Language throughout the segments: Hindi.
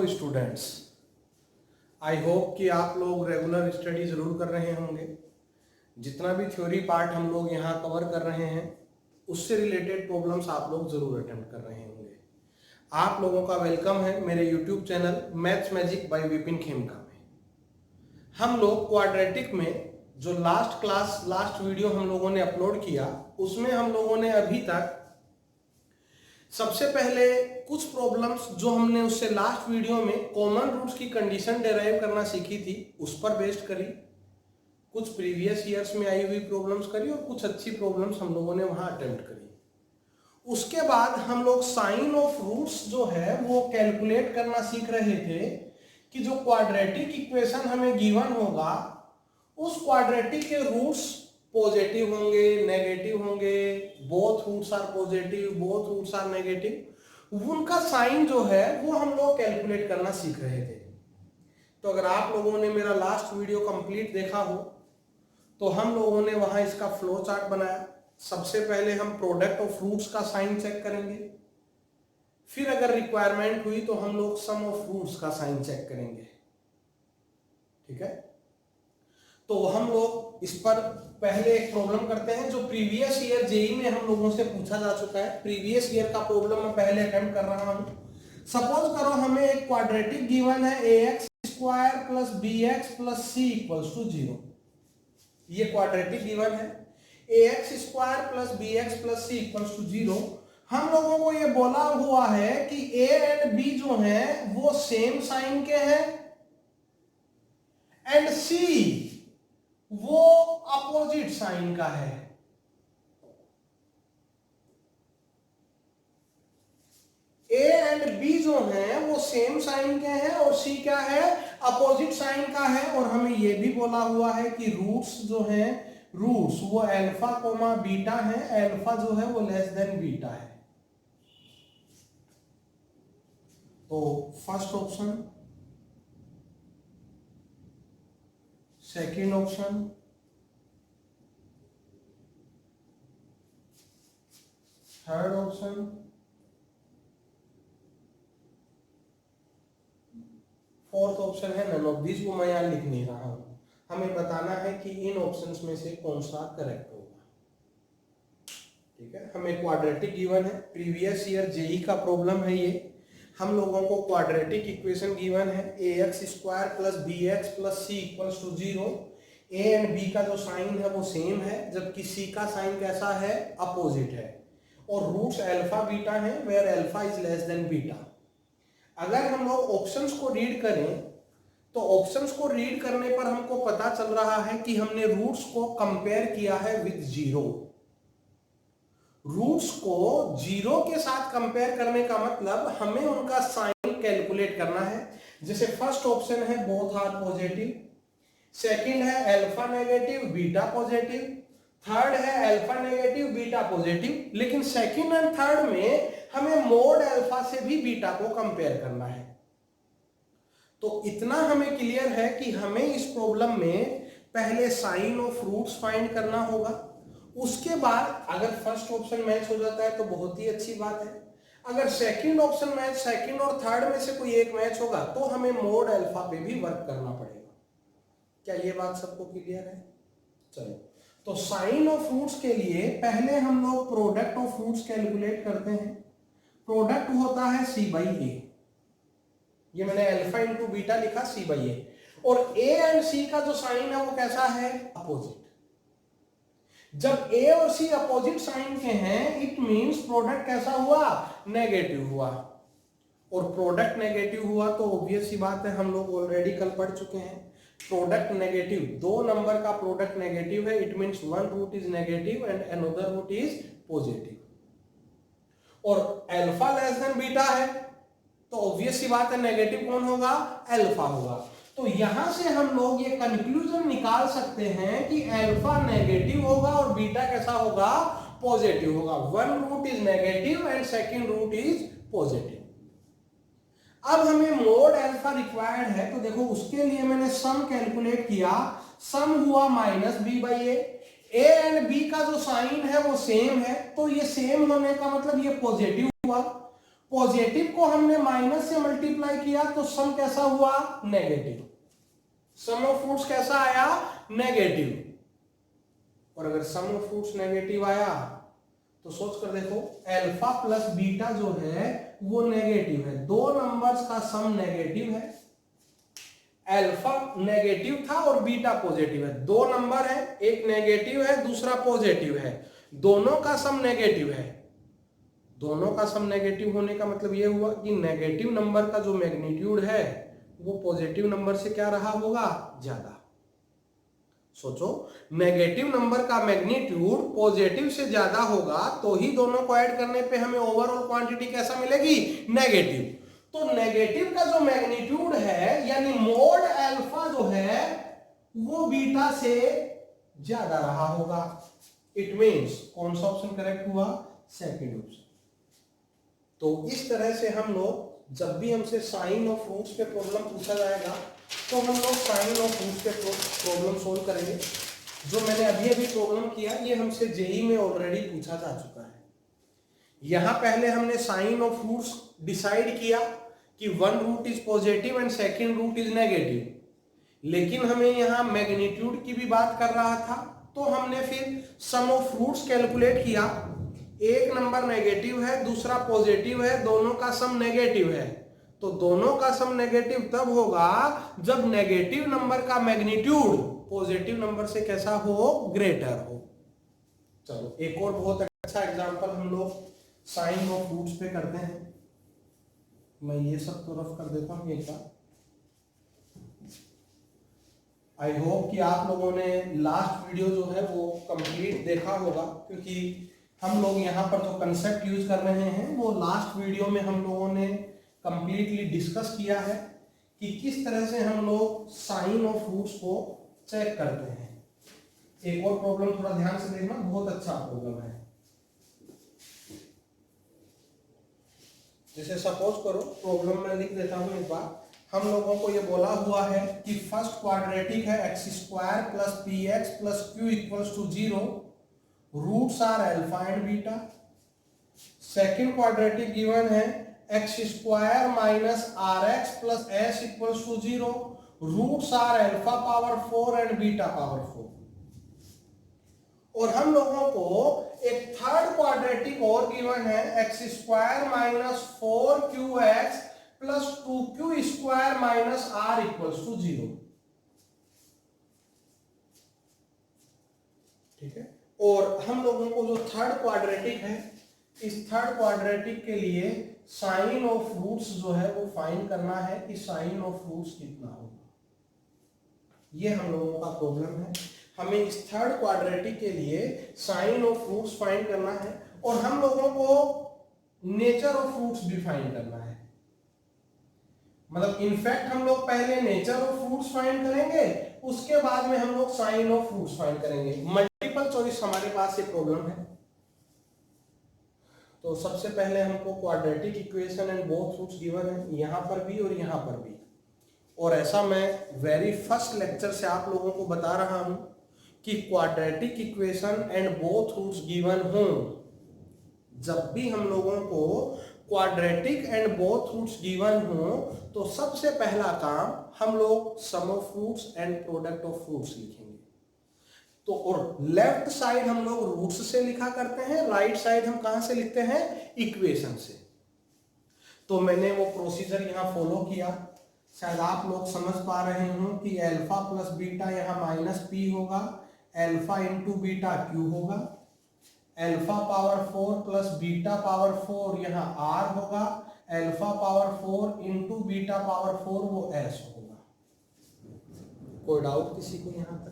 हेलो स्टूडेंट्स, आई होप कि आप लोग रेगुलर स्टडी ज़रूर कर रहे होंगे। जितना भी थ्योरी पार्ट हम लोग यहाँ कवर कर रहे हैं उससे रिलेटेड प्रॉब्लम्स आप लोग ज़रूर अटेम्प्ट कर रहे होंगे। आप लोगों का वेलकम है मेरे YouTube channel maths magic by Vipin Khemka में। हम लोग क्वाड्रेटिक में जो लास्ट वीडियो हम लोगों ने अपलोड किया उसमें हम लोगों ने अभी तक सबसे पहले कुछ प्रॉब्लम्स जो हमने उससे लास्ट वीडियो में कॉमन रूट्स की कंडीशन डेराइव करना सीखी थी उस पर बेस्ड करी, कुछ प्रीवियस ईयर्स में आई हुई प्रॉब्लम्स करी और कुछ अच्छी प्रॉब्लम्स हम लोगों ने वहां अटेम्प्ट करी। उसके बाद हम लोग साइन ऑफ रूट्स जो है वो कैलकुलेट करना सीख रहे थे कि जो क्वाड्रेटिक इक्वेशन हमें गिवन होगा उस क्वाड्रेटिक के रूट्स पॉजिटिव होंगे, नेगेटिव होंगे, both roots are positive, both roots are negative, उनका साइन जो है वो हम लोग कैलकुलेट करना सीख रहे थे। तो अगर आप लोगों ने मेरा लास्ट वीडियो कंप्लीट देखा हो तो हम लोगों ने वहां इसका फ्लो चार्ट बनाया। सबसे पहले हम प्रोडक्ट ऑफ रूट्स का साइन चेक करेंगे, फिर अगर रिक्वायरमेंट हुई तो हम लोग सम ऑफ रूट्स का साइन चेक करेंगे। ठीक है, तो हम लोग इस पर पहले एक प्रॉब्लम करते हैं जो प्रीवियस ईयर जेई में हम लोगों से पूछा जा चुका है। प्रीवियस ईयर का प्रॉब्लम मैं पहले अटेम्प्ट कर रहा हूं। सपोज करो हमें एक क्वाड्रेटिक गिवन है ax square plus bx plus c equals to 0। ये क्वाड्रेटिक गिवन है ax square plus bx plus c equals to 0। हम लोगों को ये बोला हुआ है कि a एंड b जो है वो सेम साइन के हैं एंड c वो अपोजिट साइन का है। ए एंड बी जो है वो सेम साइन के हैं और सी क्या है, अपोजिट साइन का है। और हमें ये भी बोला हुआ है कि रूट्स जो है रूट्स वो अल्फा कोमा बीटा है, अल्फा जो है वो लेस देन बीटा है। तो first option, second option, third option, fourth option है नन ऑफ दिस। वो मैं यहां लिख नहीं रहा हूं, हमें बताना है कि इन ऑप्शंस में से कौन सा करेक्ट होगा। ठीक है, हमें क्वाड्रेटिक गिवन है, प्रीवियस ईयर जेई का प्रॉब्लम है ये। हम लोगों को क्वाड्रेटिक इक्वेशन गिवन है ax square plus bx plus c equals to 0। a and b का जो साइन है वो सेम है जबकि c का साइन कैसा है, अपोजिट है। और रूट्स अल्फा बीटा है where alpha is less than beta. अगर हम लोग ऑप्शंस को रीड करें तो ऑप्शंस को रीड करने पर हमको पता चल रहा है कि हमने रूट्स को कंपेयर किया है विद 0। रूट्स को 0 के साथ कंपेयर करने का मतलब हमें उनका साइन कैलकुलेट करना है। जैसे फर्स्ट ऑप्शन है बोथ आर पॉजिटिव, सेकंड है alpha negative beta positive, third है अल्फा नेगेटिव बीटा पॉजिटिव। लेकिन सेकंड एंड थर्ड में हमें मोड अल्फा से भी बीटा को कंपेयर करना है। तो इतना हमें क्लियर है कि हमें इस प्रॉब्लम में पहले साइन ऑफ रूट्स फाइंड करना होगा। उसके बाद अगर फर्स्ट ऑप्शन मैच हो जाता है तो बहुत ही अच्छी बात है। अगर सेकंड ऑप्शन मैच, सेकंड और थर्ड में से कोई एक मैच होगा तो हमें मोड अल्फा पे भी वर्क करना पड़ेगा। क्या ये बात सबको क्लियर है? चलो, तो साइन ऑफ रूट्स के लिए पहले हम लोग प्रोडक्ट ऑफ रूट्स कैलकुलेट करते हैं। प्रोडक्ट होता है c बाई ए, ये मैंने अल्फा इंटू बीटा लिखा c बाई ए। और a एंड c का जो साइन है वो कैसा है, अपोजिट। जब a और c अपोजिट साइन के हैं इट मींस प्रोडक्ट कैसा हुआ, नेगेटिव हुआ। और प्रोडक्ट नेगेटिव हुआ तो ऑब्वियस सी बात है, हम लोग ऑलरेडी कल पढ़ चुके हैं। प्रोडक्ट नेगेटिव, दो नंबर का प्रोडक्ट नेगेटिव है, it means one root is negative and another root is positive. और अल्फा लेस देन बीटा है तो ऑब्वियस सी बात है नेगेटिव कौन होगा, अल्फा होगा। तो यहां से हम लोग ये कंक्लूजन निकाल सकते हैं कि अल्फा नेगेटिव होगा और बीटा कैसा होगा, पॉजिटिव होगा। One root is negative and second root is positive. अब हमें मोड अल्फा रिक्वायर्ड है तो देखो उसके लिए मैंने सम कैलकुलेट किया। सम हुआ minus b by a and b का जो साइन है वो सेम है तो ये सेम होने का मतलब ये पॉजिटिव हुआ। पॉजिटिव को हमने माइनस से मल्टीप्लाई किया तो सम कैसा हुआ, नेगेटिव। सम ऑफ फ्रूट्स कैसा आया, नेगेटिव। और अगर सम ऑफ फ्रूट्स नेगेटिव आया तो सोच कर देखो, अल्फा प्लस बीटा जो है वो नेगेटिव है, दो नंबर्स का सम नेगेटिव है। अल्फा नेगेटिव था और बीटा पॉजिटिव है, दो नंबर है, एक नेगेटिव है दूसरा पॉजिटिव है, दोनों का सम नेगेटिव है। दोनों का सम नेगेटिव होने का मतलब यह हुआ कि नेगेटिव नंबर का जो मैग्नीट्यूड है वो पॉजिटिव नंबर से क्या रहा होगा, ज्यादा। सोचो, नेगेटिव नंबर का मैग्नीट्यूड पॉजिटिव से ज्यादा होगा तो ही दोनों को ऐड करने पे हमें ओवरऑल क्वांटिटी कैसा मिलेगी, नेगेटिव। तो नेगेटिव का जो मैग्नीट्यूड है यानी मोड अल्फा जो है वो बीटा से ज्यादा रहा होगा। इट मींस कौन सा ऑप्शन करेक्ट हुआ, सेकंड ऑप्शन। तो इस तरह से हम लोग जब भी हमसे साइन ऑफ फ्रूट्स पे प्रॉब्लम पूछा जाएगा तो हम लोग साइन ऑफ फ्रूट्स पे प्रॉब्लम सोल्व करेंगे। जो मैंने अभी अभी प्रॉब्लम किया ये हमसे जेई में ऑलरेडी पूछा जा चुका है। यहां पहले हमने साइन ऑफ फ्रूट्स डिसाइड किया कि one root is positive and second root is negative, लेकिन हमें यहां मैग्नीट्यूड की भी बात कर रहा था तो हमने फिर सम ऑफ फ्रूट्स कैलकुलेट किया। एक नंबर नेगेटिव है दूसरा पॉजिटिव है, दोनों का सम नेगेटिव है, तो दोनों का सम नेगेटिव तब होगा जब नेगेटिव नंबर का मैग्नीट्यूड पॉजिटिव नंबर से कैसा हो, ग्रेटर हो। चलो एक और बहुत अच्छा एग्जांपल हम लोग साइन ऑफ फ्रूट्स पे करते हैं। मैं ये सब तो रफ कर देता हूं एक बार। आई होप कि आप लोगों ने लास्ट वीडियो जो है वो कंप्लीट देखा होगा, क्योंकि हम लोग यहाँ पर जो कंसेप्ट यूज कर रहे हैं वो लास्ट वीडियो में हम लोगों ने कंप्लीटली डिस्कस किया है कि किस तरह से हम लोग साइन ऑफ फ्रूट्स को चेक करते हैं। एक और प्रॉब्लम थोड़ा ध्यान से देखना, बहुत अच्छा प्रॉब्लम है। जैसे सपोज करो, प्रॉब्लम में लिख देता हूं एक बार। हम लोगों को ये बोला हुआ है कि फर्स्ट क्वाड्रेटिक है X square plus P X plus Q equals to 0, roots are alpha and beta. Second quadratic given है X square minus R X plus S equals to 0, roots are alpha power 4 and beta power 4। और हम लोगों को एक थर्ड क्वाड्रेटिक और गिवन है X square minus 4 X plus 2q square minus R equals to 0। ठीक है, और हम लोगों को जो थर्ड क्वाड्रेटिक है, इस थर्ड क्वाड्रेटिक के लिए साइन ऑफ रूट्स जो है वो फाइंड करना है कि साइन ऑफ रूट्स कितना होगा। ये हम लोगों का प्रॉब्लम है। हमें इस थर्ड क्वाड्रेटिक के लिए साइन ऑफ रूट्स फाइंड करना है और हम लोगों को नेचर ऑफ रूट्स भी फाइंड करना है। मतलब इनफैक्ट हम लोग पहले नेचर ऑफ फ्रूट्स फाइंड करेंगे, उसके बाद में हम लोग साइन ऑफ फ्रूट्स फाइंड करेंगे। मल्टीपल चॉइस हमारे पास ये प्रॉब्लम है। तो सबसे पहले हमको quadratic equation and both roots given है, यहां पर भी और यहां पर भी। और ऐसा मैं वेरी फर्स्ट लेक्चर से आप लोगों को बता रहा हूं कि quadratic equation and both roots given हो, जब भी हम लोगों को quadratic and both roots given हो तो सबसे पहला काम हम लोग sum of roots and product of roots लिखेंगे। तो और लेफ्ट साइड हम लोग रूट्स से लिखा करते हैं, राइट साइड हम कहां से लिखते हैं, इक्वेशन से। तो मैंने वो प्रोसीजर यहां फॉलो किया। शायद आप लोग समझ पा रहे हो कि अल्फा प्लस बीटा यहाँ माइनस पी होगा, अल्फा इंटू बीटा क्यू होगा, alpha power 4 plus beta power 4 यहाँ आर होगा, alpha power 4 into beta power 4 वो एस होगा। कोई डाउट किसी को यहाँ तक?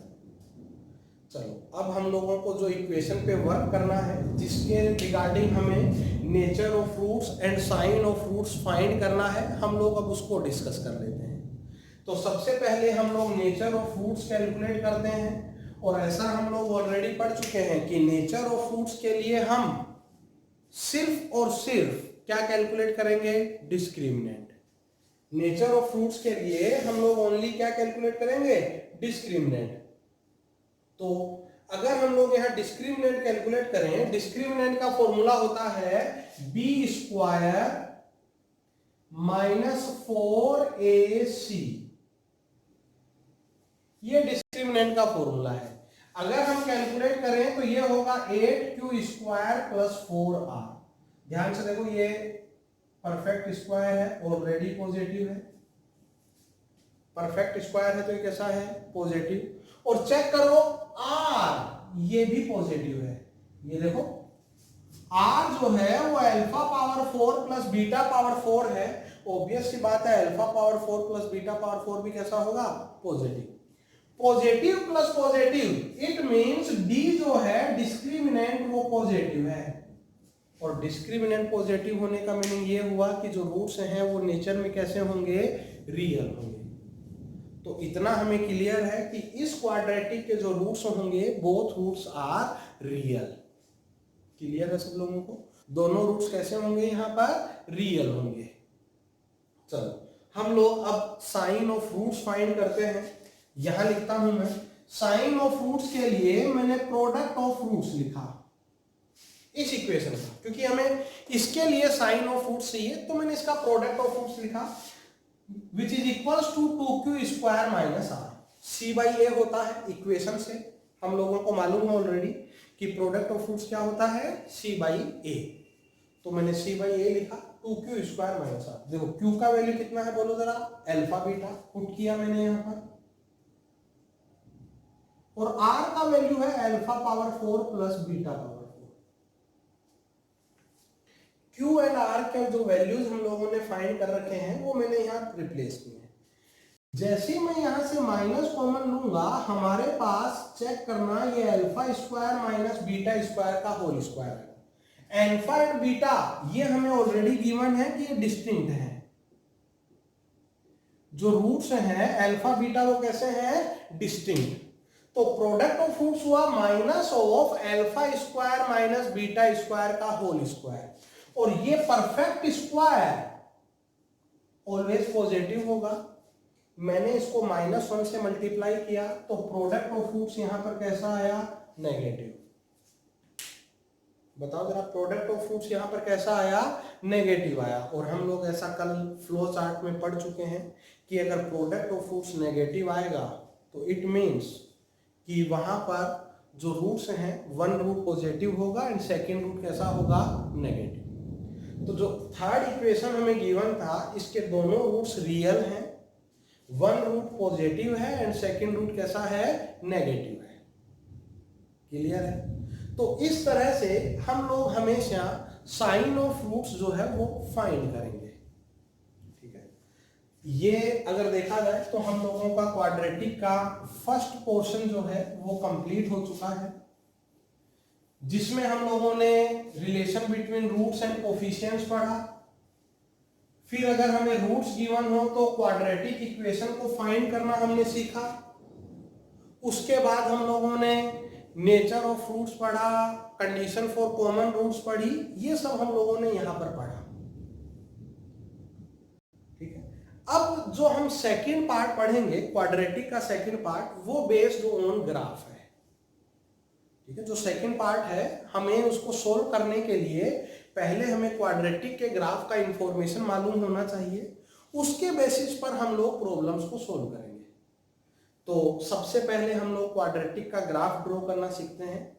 चलो अब हम लोगों को जो इक्वेशन पे वर्क करना है, जिसके रिगार्डिंग हमें nature of roots and sign of roots find करना है, हम लोग अब उसको डिस्कस कर लेते हैं। तो सबसे पहले हम लोग नेचर ऑफ फ्रूट्स कैलकुलेट करते हैं, और ऐसा हम लोग ऑलरेडी पढ़ चुके हैं कि नेचर ऑफ फ्रूट्स के लिए हम सिर्फ और सिर्फ क्या कैलकुलेट करेंगे, डिस्क्रिमिनेंट। नेचर ऑफ फ्रूट्स के लिए हम लोग ओनली क्या कैलकुलेट करेंगे, डिस्क्रिमिनेंट। तो अगर हम लोग यहाँ डिस्क्रिमिनेंट कैलकुलेट करें, डिस्क्रिमिनेंट का फॉर्मूला होता है बी स्क्वायर -4ac, ये डिस्क्रिमिनेंट का फॉर्मूला है। अगर हम कैलकुलेट करें तो ये होगा 8q² प्लस 4r। ध्यान से देखो, ये परफेक्ट स्क्वायर है, ऑलरेडी पॉजिटिव है। परफेक्ट स्क्वायर है तो ये कैसा है? पॉजिटिव। और चेक करो r, ये भी पॉजिटिव है। ये देखो r जो है वो alpha power 4 plus beta power 4 है। ऑब्वियस सी बात है, alpha power 4 plus beta power 4 भी कैसा होगा? Positive. Positive plus positive, it means d जो है डिस्क्रिमिनेंट वो पॉजिटिव है। और डिस्क्रिमिनेंट पॉजिटिव होने का मीनिंग ये हुआ कि जो रूट्स हैं वो नेचर में कैसे होंगे? रियल होंगे। तो इतना हमें क्लियर है कि इस क्वाड्रेटिक के जो रूट्स होंगे, both roots are real. Clear है सब लोगों को? दोनों रूट्स कैसे होंगे? यहाँ पर रियल होंगे। चलो हम लोग अब साइन ऑफ रूट्स फाइंड करते हैं। यहां लिखता हूं मैं, साइन ऑफ रूट्स के लिए मैंने प्रोडक्ट ऑफ रूट्स लिखा इस इक्वेशन का, क्योंकि हमें इसके लिए साइन ऑफ रूट्स चाहिए, तो मैंने इसका प्रोडक्ट ऑफ रूट्स लिखा, which is equals to 2q² minus r। c/a होता है इक्वेशन से, हम लोगों को मालूम है ऑलरेडी कि प्रोडक्ट ऑफ रूट्स क्या होता है? c/a। तो मैंने c/a लिखा 2q² माइनस r। देखो q का वैल्यू कितना है बोलो जरा? अल्फा बीटा पुट किया मैंने यहां पर, और r का वैल्यू है alpha power 4 plus beta power 4। q and r के जो वैल्यूज हम लोगों ने फाइंड कर रखे हैं वो मैंने यहाँ रिप्लेस किए हैं। जैसे मैं यहां से माइनस कॉमन लूंगा, हमारे पास चेक करना, ये alpha square minus beta square का होल स्क्वायर है। अल्फा एंड बीटा ये हमें ऑलरेडी गिवन है कि ये डिस्टिंक्ट है। जो रूट्स हैं अल्फा बीटा वो कैसे हैं? डिस्टिंक्ट। तो प्रोडक्ट ऑफ रूट्स हुआ minus of alpha square minus beta square का होल स्क्वायर। और ये परफेक्ट स्क्वायर ऑलवेज पॉजिटिव होगा। मैंने इसको -1 से मल्टीप्लाई किया, तो प्रोडक्ट ऑफ रूट्स यहां पर कैसा आया? नेगेटिव। बताओ जरा, प्रोडक्ट ऑफ रूट्स यहां पर कैसा आया? नेगेटिव आया। और हम लोग ऐसा कल फ्लो चार्ट में पढ़ चुके हैं कि अगर प्रोडक्ट ऑफ रूट्स नेगेटिव आएगा तो इट मींस कि वहां पर जो रूट्स हैं, वन रूट पॉजिटिव होगा एंड सेकेंड रूट कैसा होगा? नेगेटिव। तो जो थर्ड इक्वेशन हमें गिवन था, इसके दोनों रूट्स रियल हैं, वन रूट पॉजिटिव है एंड सेकेंड रूट कैसा है? नेगेटिव है। क्लियर है? तो इस तरह से हम लोग हमेशा साइन ऑफ रूट्स जो है वो फाइंड करेंगे। ठीक है, ये अगर देखा जाए तो हम लोगों का क्वाड्रेटिक का फर्स्ट पोर्शन जो है वो कंप्लीट हो चुका है, जिसमें हम लोगों ने relation between roots and coefficients पढ़ा। फिर अगर हमें रूट्स गिवन हो तो क्वाड्रेटिक इक्वेशन को फाइंड करना हमने सीखा। उसके बाद हम लोगों ने नेचर ऑफ रूट्स पढ़ा, कंडीशन फॉर कॉमन रूट्स पढ़ी, ये सब हम लोगों ने यहां पर पढ़ा। ठीक है, अब जो हम सेकंड पार्ट पढ़ेंगे, क्वाड्रेटिक का सेकंड पार्ट, वो बेस्ड ऑन ग्राफ है। ठीक है, जो सेकंड पार्ट है, हमें उसको सोल्व करने के लिए पहले हमें क्वाड्रेटिक के ग्राफ का इंफॉर्मेशन मालूम होना चाहिए। उसके बेसिस पर हम लोग प्रॉब्लम्स को सोल्व करेंगे। तो सबसे पहले हम लोग क्वाड्रेटिक का ग्राफ ड्रॉ करना सीखते हैं।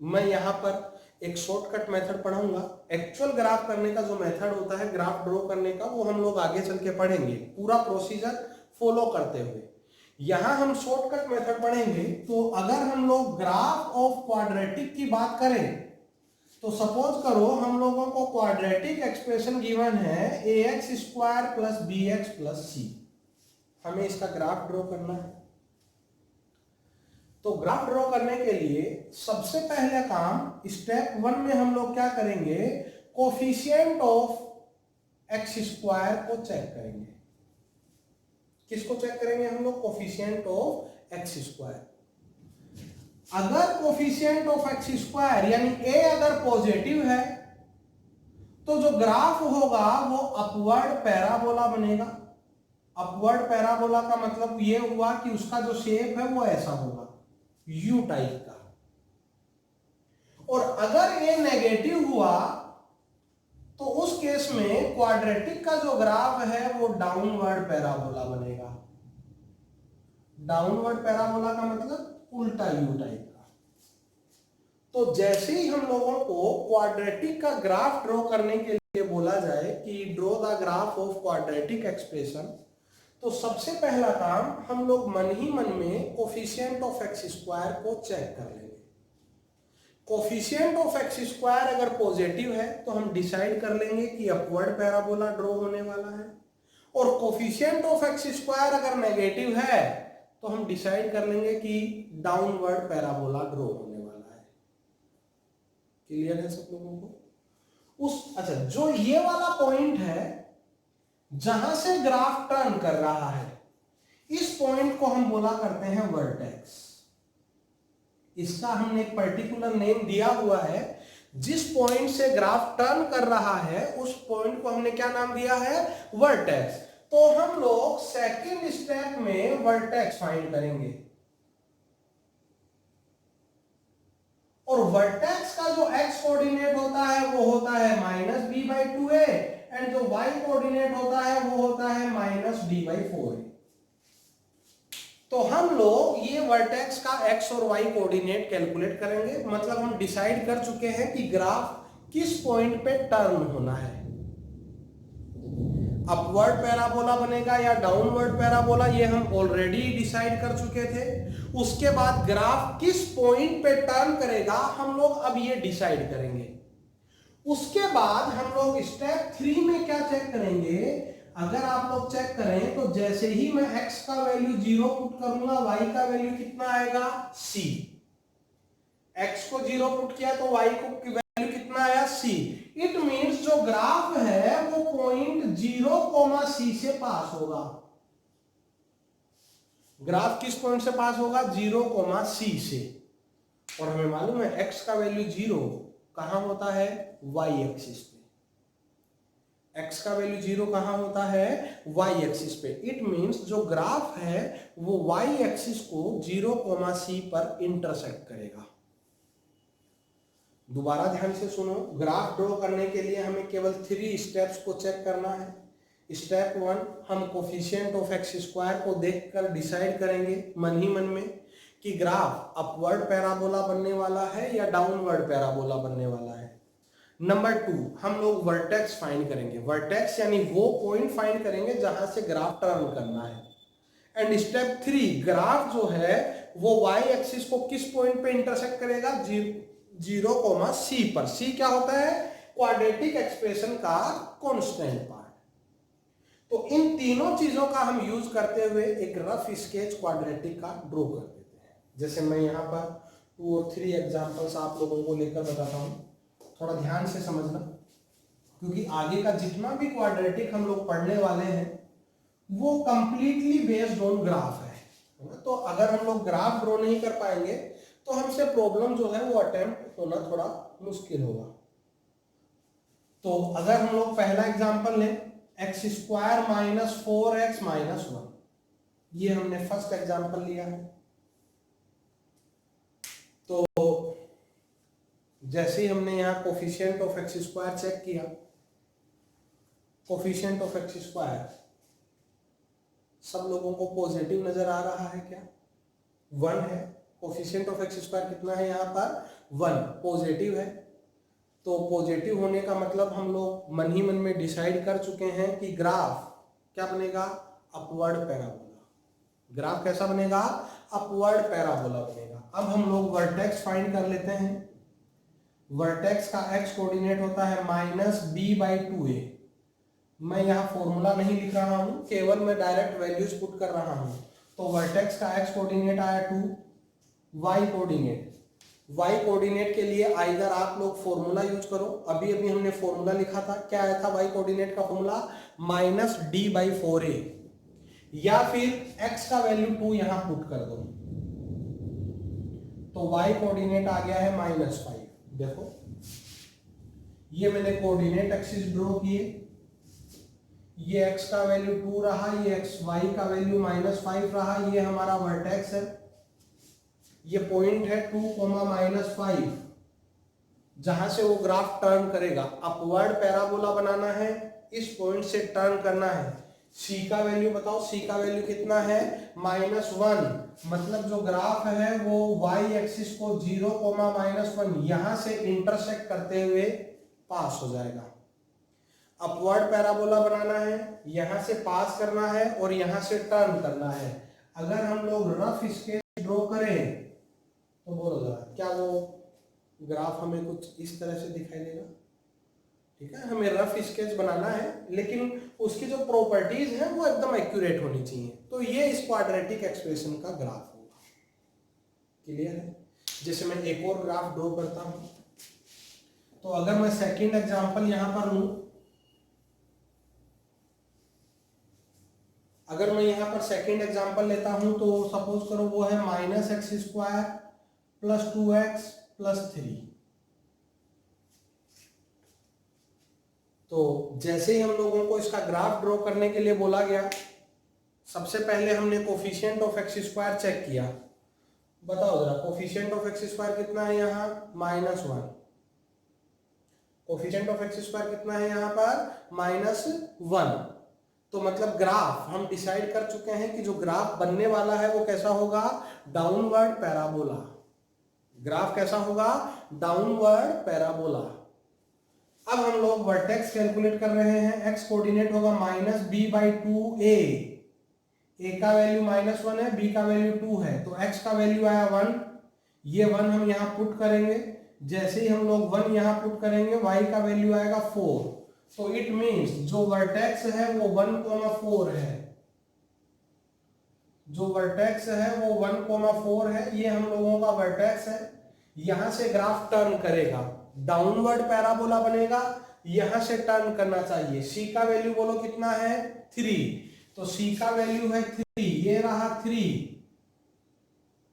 मैं यहाँ पर एक शॉर्टकट मेथड पढ़ाऊंगा। एक्चुअल ग्राफ करने का जो मेथड होता है ग्राफ ड्रॉ करने का, वो हम लोग आगे चल के पढ़ेंगे, पूरा प्रोसीजर फॉलो करते हुए। यहां हम शॉर्टकट मेथड पढ़ेंगे। तो अगर हम लोग ग्राफ ऑफ क्वाड्रेटिक की बात करें, तो सपोज करो हम लोगों को क्वाड्रेटिक एक्सप्रेशन गिवन है ax² plus bx plus c। हमें इसका ग्राफ ड्रॉ करना है। तो ग्राफ ड्रॉ करने के लिए सबसे पहले काम, स्टेप 1 में हम लोग क्या करेंगे? कोफिशिएंट ऑफ x² को चेक करेंगे। किसको चेक करेंगे हम लोग? Coefficient of x²। अगर कोफिशिएंट ऑफ x² यानी a अगर पॉजिटिव है, तो जो ग्राफ होगा वो अपवर्ड पैराबोला बनेगा। अपवर्ड पैराबोला का मतलब ये हुआ कि उसका जो शेप है वो ऐसा होगा, यू टाइप का। और अगर a नेगेटिव हुआ तो उस केस में क्वाड्रेटिक का जो ग्राफ है वो डाउनवर्ड पैराबोला बनेगा। डाउनवर्ड पैराबोला का मतलब उल्टा यू टाइप का। तो जैसे ही हम लोगों को क्वाड्रेटिक का ग्राफ ड्रॉ करने के लिए बोला जाए कि draw the graph of quadratic expression, तो सबसे पहला काम हम लोग मन ही मन में कोफिशिएंट ऑफ एक्स स्क्वायर को चेक कर लेंगे। कोफिशिएंट ऑफ एक्स स्क्वायर अगर पॉजिटिव है तो हम डिसाइड कर लेंगे कि अपवर्ड पैराबोला ड्रॉ होने वाला है, और कोफिशिएंट ऑफ एक्स स्क्वायर अगर नेगेटिव है तो हम डिसाइड कर लेंगे कि डाउनवर्ड पैराबोला ड्रॉ होने वाला है। क्लियर है सब लोगों को? अच्छा, जो ये वाला पॉइंट है जहां से ग्राफ टर्न कर रहा है, इस पॉइंट को हम बोला करते हैं वर्टेक्स। इसका हमने एक पर्टिकुलर नेम दिया हुआ है। जिस पॉइंट से ग्राफ टर्न कर रहा है उस पॉइंट को हमने क्या नाम दिया है? वर्टेक्स। तो हम लोग सेकंड स्टेप में वर्टेक्स फाइंड करेंगे, और वर्टेक्स का जो एक्स कोऑर्डिनेट होता है वो होता है -b/2a, एंड जो y कोऑर्डिनेट होता है वो होता है -d/4a। तो हम लोग ये वर्टेक्स का x और y कोऑर्डिनेट कैलकुलेट करेंगे, मतलब हम डिसाइड कर चुके हैं कि ग्राफ किस पॉइंट पे टर्न होना है। अपवर्ड पैराबोला बनेगा या डाउनवर्ड पैराबोला, ये हम ऑलरेडी डिसाइड कर चुके थे। उसके बाद ग्राफ किस पॉइंट पे टर्न करेगा हम लोग अब ये डिसाइड करेंगे। उसके बाद हम लोग स्टेप 3 में क्या चेक करेंगे? अगर आप लोग चेक करें तो जैसे ही मैं x का वैल्यू 0 पुट करूंगा, y का वैल्यू कितना आएगा? c। x को 0 पुट किया तो y को वैल्यू कितना आया? c। इट मींस जो ग्राफ है वो पॉइंट 0, c से पास होगा। ग्राफ किस पॉइंट से पास होगा? 0, c से। और हमें मालूम है x का वैल्यू 0 कहां होता है? y एक्सिस पे। x का वैल्यू 0 कहां होता है? y एक्सिस पे। इट मींस जो ग्राफ है वो y एक्सिस को 0, c पर इंटरसेक्ट करेगा। दोबारा ध्यान से सुनो, ग्राफ ड्रॉ करने के लिए हमें केवल 3 स्टेप्स को चेक करना है। स्टेप 1, हम कोफिशिएंट ऑफ एक्स स्क्वायर को देखकर डिसाइड करेंगे मन ही मन में कि ग्राफ अपवर्ड पैराबोला बनने वाला है या डाउनवर्ड पैराबोला बनने वाला है। नंबर 2, हम लोग वर्टेक्स फाइंड करेंगे। वर्टेक्स यानी वो पॉइंट फाइंड करेंगे जहां से ग्राफ टर्न करना है। एंड स्टेप 3, ग्राफ जो है वो y एक्सिस को किस पॉइंट पे इंटरसेक्ट करेगा? 0, c पर। c क्या होता है? क्वाड्रेटिक एक्सप्रेशन का कांस्टेंट पार्ट। तो इन तीनों चीजों का हम यूज करते हुए एक रफ स्केच क्वाड्रेटिक का ड्रॉ कर देते हैं। जैसे मैं यहाँ पर 2 और 3 एग्जांपल्स आप लोगों को लेकर बताता हूँ, थोड़ा ध्यान से समझना, क्योंकि आगे का जितना भी क्वाड्रेटिक हम लोग पढ़ने वाले हैं वो कंप्लीटली बेस्ड ऑन ग्राफ है। तो अगर हम लोग ग्राफ ड्रॉ नहीं कर पाएंगे तो हमसे प्रॉब्लम जो है वो अटेम्प्ट होना थोड़ा मुश्किल होगा। तो अगर हम लोग पहला एग्जांपल लें, x² - 4x - 1, ये हमने फर्स्ट एग्जांपल लिया है। तो जैसे ही हमने यहाँ coefficient of x square check किया, कोफिशिएंट ऑफ एक्स स्क्वायर सब लोगों को पॉजिटिव नजर आ रहा है क्या? 1 है। कोफिशिएंट ऑफ एक्स स्क्वायर कितना है यहाँ पर? 1 पॉजिटिव है। तो पॉजिटिव होने का मतलब हम लोग मन ही मन में डिसाइड कर चुके हैं कि ग्राफ क्या बनेगा? Upward parabola. ग्राफ कैसा बनेगा? अपवर्ड पैराबोला बनेगा। अब हम लोग वर्टेक्स फाइंड कर लेते हैं। वर्टेक्स का x कोऑर्डिनेट होता है -b/2a। मैं यहाँ फॉर्मूला नहीं लिख रहा हूँ, केवल मैं डायरेक्ट वैल्यूज पुट कर रहा हूँ। तो वर्टेक्स का x कोऑर्डिनेट आया 2, y कोऑर्डिनेट के लिए आइदर आप लोग फॉर्मूला यूज करो, अभी अभी हमने फॉर्मूला लिखा था, क्या आया था y कोऑर्डिनेट का फॉर्मूला? -d/4a, या फिर x का वैल्यू 2 यहां पुट कर दो तो y कोऑर्डिनेट आ गया है -5। देखो ये मैंने कोऑर्डिनेट एक्सिस ड्रॉ किए, ये x का वैल्यू 2 रहा, ये y का वैल्यू -5 रहा, ये हमारा वर्टेक्स है। ये पॉइंट है 2, -5, जहां से वो ग्राफ टर्न करेगा। अपवर्ड पैराबोला बनाना है, इस पॉइंट से टर्न करना है। सी का वैल्यू बताओ, सी का वैल्यू कितना है -1, मतलब जो ग्राफ है वो y एक्सिस को 0, -1 यहां से इंटरसेक्ट करते हुए पास हो जाएगा। अपवर्ड पैराबोला बनाना है, यहां से पास करना है और यहां से टर्न करना है। अगर हम लोग रफ स्केच ड्रॉ करें तो बोलो जरा, क्या वो ग्राफ हमें कुछ इस तरह से दिखाई देगा? ठीक है, हमें रफ स्केच बनाना है, लेकिन उसकी जो प्रॉपर्टीज हैं वो एकदम एक्यूरेट होनी चाहिए। तो ये इस क्वाड्रेटिक एक्सप्रेशन का ग्राफ होगा। क्लियर है? जैसे मैं एक और ग्राफ ड्रॉ करता हूं, तो अगर मैं सेकंड एग्जांपल यहां पर लूं, अगर मैं यहां पर सेकंड एग्जांपल लेता हूं तो सपोज करो वो है -x² + 2x + 3। तो जैसे ही हम लोगों को इसका ग्राफ ड्रॉ करने के लिए बोला गया, सबसे पहले हमने कोफिशिएंट ऑफ x² चेक किया। बताओ जरा, कोफिशिएंट ऑफ x² कितना है यहाँ? -1। कोफिशिएंट ऑफ x² कितना है यहाँ पर? -1। तो मतलब ग्राफ हम डिसाइड कर चुके हैं कि जो ग्राफ बनने वाला है वो कैसा होगा? Downward parabola. ग्राफ कैसा होगा? Downward parabola. अब हम लोग वर्टेक्स कैलकुलेट कर रहे हैं। x कोऑर्डिनेट होगा -b/2a। a का वैल्यू -1 है, b का वैल्यू 2 है, तो x का वैल्यू आया 1। ये 1 हम यहां पुट करेंगे। जैसे ही हम लोग 1 यहां पुट करेंगे, y का वैल्यू आएगा 4। तो इट मींस जो वर्टेक्स है वो 1,4 है। जो वर्टेक्स है वो 1,4 है। ये हम लोगों का वर्टेक्स है। यहां से ग्राफ टर्न करेगा, डाउनवर्ड पैराबोला बनेगा, यहां से टर्न करना चाहिए। सी का वैल्यू बोलो कितना है? 3। तो सी का वैल्यू है 3, ये रहा 3।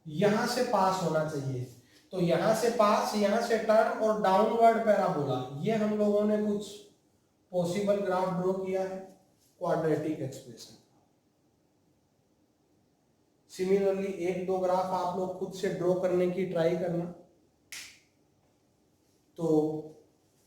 यहां से पास होना चाहिए, तो यहां से पास, यहां से टर्न और डाउनवर्ड पैराबोला। ये हम लोगों ने कुछ पॉसिबल ग्राफ ड्रॉ किया है क्वाड्रेटिक एक्सप्रेशन। सिमिलरली 1-2 ग्राफ आप लोग खुद से ड्रॉ करने की ट्राई करना। तो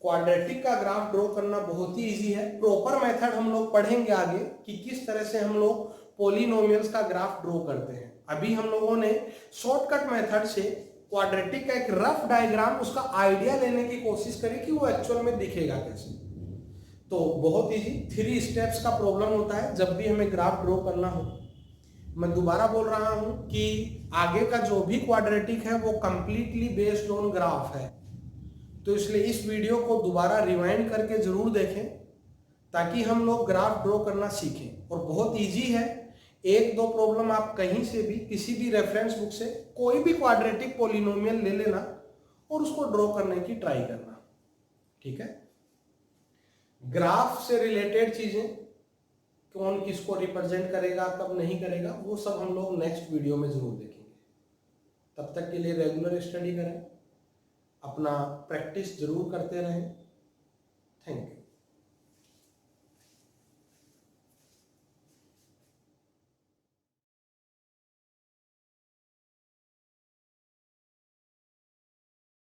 क्वाड्रेटिक का ग्राफ ड्रॉ करना बहुत ही इजी है। प्रॉपर मेथड हम लोग पढ़ेंगे आगे कि किस तरह से हम लोग पॉलिनोमियल्स का ग्राफ ड्रॉ करते हैं। अभी हम लोगों ने शॉर्टकट मेथड से क्वाड्रेटिक का एक रफ डायग्राम, उसका आइडिया लेने की कोशिश करी कि वो एक्चुअल में दिखेगा कैसे। तो बहुत इजी 3 स्टेप्स का प्रॉब्लम होता है जब भी हमें ग्राफ ड्रॉ करना हो। मैं दोबारा बोल रहा हूं कि आगे का जो भी क्वाड्रेटिक है वो कंप्लीटली बेस्ड ऑन ग्राफ है। तो इसलिए इस वीडियो को दोबारा रिवाइंड करके जरूर देखें ताकि हम लोग ग्राफ ड्रॉ करना सीखें। और बहुत इजी है, 1-2 प्रॉब्लम आप कहीं से भी, किसी भी रेफरेंस बुक से कोई भी क्वाड्रेटिक पॉलिनोमियल ले लेना और उसको ड्रॉ करने की ट्राई करना। ठीक है? ग्राफ से रिलेटेड चीजें, कौन किसको रिप्रेजेंट करेगा, कब नहीं करेगा, वो सब हम लोग नेक्स्ट वीडियो में जरूर देखेंगे। तब तक के लिए रेगुलर स्टडी करें, अपना प्रैक्टिस जरूर करते रहें। Thank you.